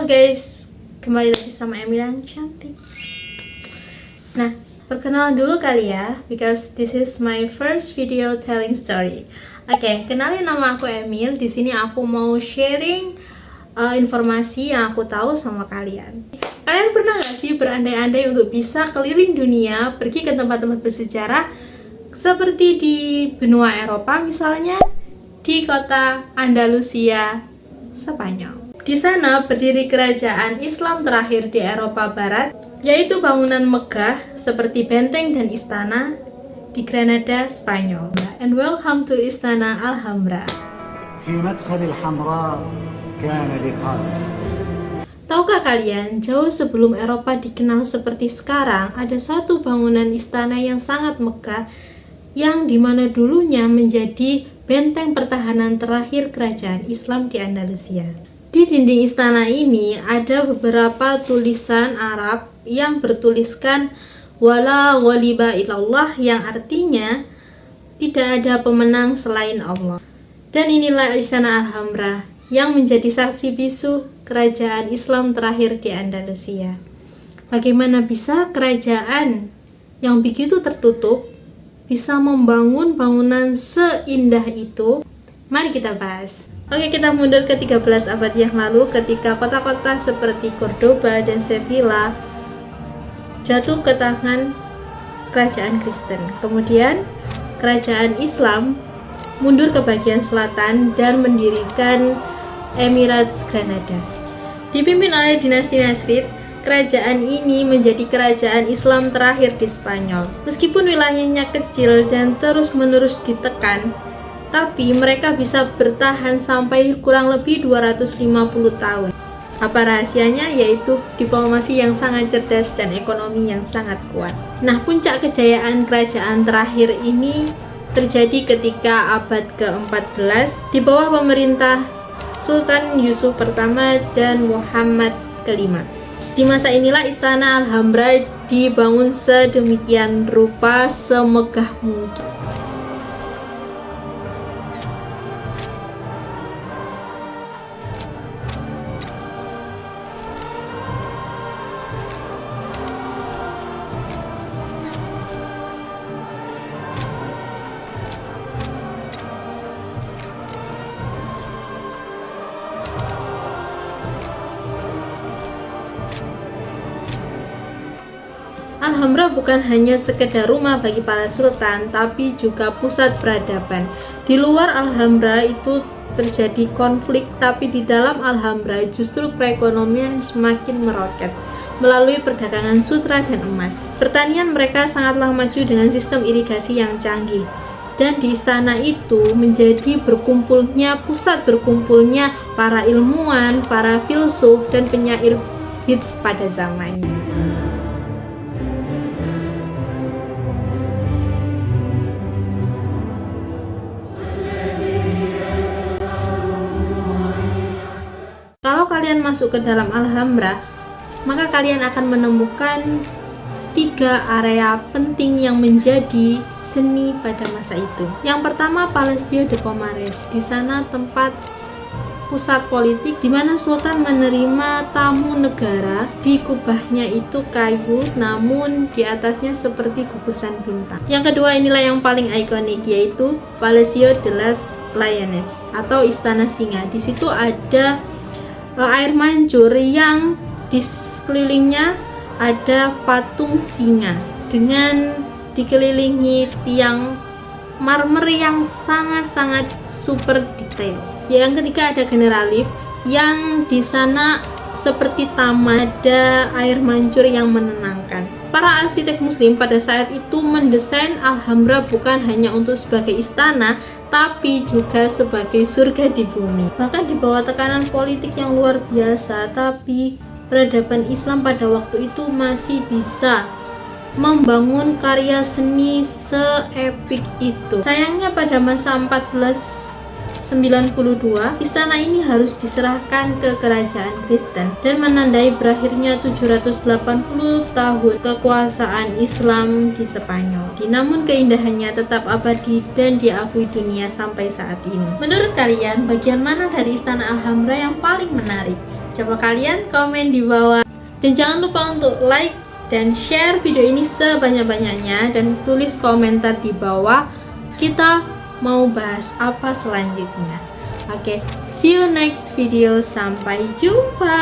guys, kembali lagi sama Emil yang cantik. Nah, perkenalan dulu kali ya, because this is my first video telling story. Oke, kenalin, nama aku Emil. Di sini aku mau sharing informasi yang aku tahu sama kalian. Kalian pernah gak sih berandai-andai untuk bisa keliling dunia, pergi ke tempat-tempat bersejarah seperti di benua Eropa misalnya, di kota Andalusia, Spanyol. Di sana berdiri kerajaan Islam terakhir di Eropa Barat, yaitu bangunan megah seperti benteng dan istana di Granada, Spanyol. And welcome to Istana Alhambra. Tahukah kalian, jauh sebelum Eropa dikenal seperti sekarang, ada satu bangunan istana yang sangat megah, yang dimana dulunya menjadi benteng pertahanan terakhir kerajaan Islam di Andalusia. Di dinding istana ini ada beberapa tulisan Arab yang bertuliskan wala ghaliba illallah, yang artinya tidak ada pemenang selain Allah. Dan inilah Istana Alhambra yang menjadi saksi bisu kerajaan Islam terakhir di Andalusia. Bagaimana bisa kerajaan yang begitu tertutup bisa membangun bangunan seindah itu? Mari kita bahas. Oke, kita mundur ke 13 abad yang lalu ketika kota-kota seperti Cordoba dan Sevilla jatuh ke tangan kerajaan Kristen. Kemudian kerajaan Islam mundur ke bagian selatan dan mendirikan Emirates Granada. Dipimpin oleh dinasti Nasrid, kerajaan ini menjadi kerajaan Islam terakhir di Spanyol. Meskipun wilayahnya kecil dan terus-menerus ditekan, tapi mereka bisa bertahan sampai kurang lebih 250 tahun. Apa rahasianya? Yaitu diplomasi yang sangat cerdas dan ekonomi yang sangat kuat. Nah, puncak kejayaan kerajaan terakhir ini terjadi ketika abad ke-14 di bawah pemerintah Sultan Yusuf pertama dan Muhammad kelima. Di masa inilah Istana Alhambra dibangun sedemikian rupa, semegah mungkin. Alhambra bukan hanya sekedar rumah bagi para sultan, tapi juga pusat peradaban. Di luar Alhambra itu terjadi konflik, tapi di dalam Alhambra justru perekonomian semakin meroket melalui perdagangan sutra dan emas. Pertanian mereka sangatlah maju dengan sistem irigasi yang canggih. Dan di istana itu menjadi pusat berkumpulnya para ilmuwan, para filsuf, dan penyair hits pada zamannya. Kalau kalian masuk ke dalam Alhambra, maka kalian akan menemukan 3 area penting yang menjadi seni pada masa itu. Yang pertama, Palacio de Comares. Di sana tempat pusat politik di mana sultan menerima tamu negara. Di kubahnya itu kayu, namun di atasnya seperti gugusan bintang. Yang kedua, inilah yang paling ikonik, yaitu Palacio de las Lianes atau Istana Singa. Di situ ada air mancur yang di sekelilingnya ada patung singa dengan dikelilingi tiang marmer yang sangat-sangat super detail. Yang ketiga, ada General Lift yang di sana seperti taman, ada air mancur yang menenangkan. Para arsitek muslim pada saat itu mendesain Alhambra bukan hanya untuk sebagai istana, tapi juga sebagai surga di bumi. Bahkan di bawah tekanan politik yang luar biasa, tapi peradaban Islam pada waktu itu masih bisa membangun karya seni seepik itu. Sayangnya pada masa 1492, istana ini harus diserahkan ke kerajaan Kristen dan menandai berakhirnya 780 tahun kekuasaan Islam di Spanyol. Namun keindahannya tetap abadi dan diakui dunia sampai saat ini. Menurut kalian, bagian mana dari Istana Alhambra yang paling menarik? Coba kalian komen di bawah. Dan jangan lupa untuk like dan share video ini sebanyak-banyaknya, dan tulis komentar di bawah kita mau bahas apa selanjutnya. Oke, see you next video. Sampai jumpa.